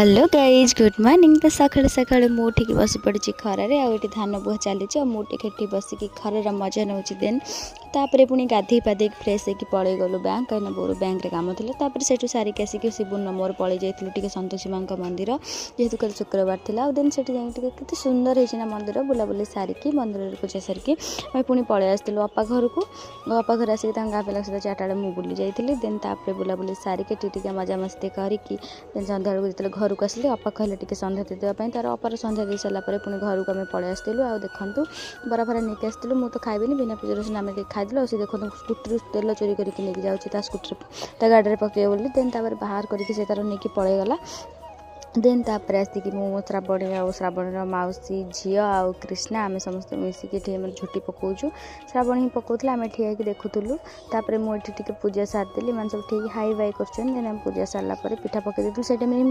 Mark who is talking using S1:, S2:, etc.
S1: Hello guys good morning. तो सकाଳେ सकाळे मु उठिकी बस पड़ी खरारे आउटी धान बुह चली मुझे बसिक खरार मजा नौ देन तापर पुणी गाधे पाधे फ्रेश होगी पलि गलु बैंक कहीं बोर बैंक रे काम था से सारिक आसिक शिवुन मोर पलि जाइलु सतोषी माँ मंदिर जेहेतु कल शुक्रवार था आउ देन से केते सुंदर है मंदिर बुलाबुली सारिकी मंदिर पूजा सारिकी पुणी पलि आसलु अपा घर को अपा घर आसिक गाँ पिला सहित 4टा बेले मुझे बुली जाइली देन तापर बुलाबुली सारिकी मजा मस्ती करके देन सन्ध्या बेलू जो घर को आसिले अपा कहले टी सन्ध्या देवाई तार अपार सन्ध्या दे सारापर पुणी घर को आम पलि आसलु आ देखूँ बरा फरा नहीं आसलु मुझे तो खाइबी बिना पिज रसुन आम खाइदेलु सी देखो स्कूटर तेल चोरी करके लेके जाऊँगी स्कूटर गाड़ी में पकड़े बोली देन तापर बाहर करके तार नहीं पलैगला देन तापर आसिक मु श्रावणी आ श्रावणी मौसी झी आउ कृष्णा आम समस्त मिसिक झुटी पकाऊँ श्रावणी पकाउला आम ठिया देखुलु तापर मुझे पूजा सारिदेली मैंने सब ठीक हाई वाई कर पूजा सारापर पिठा पकई देती से टाइम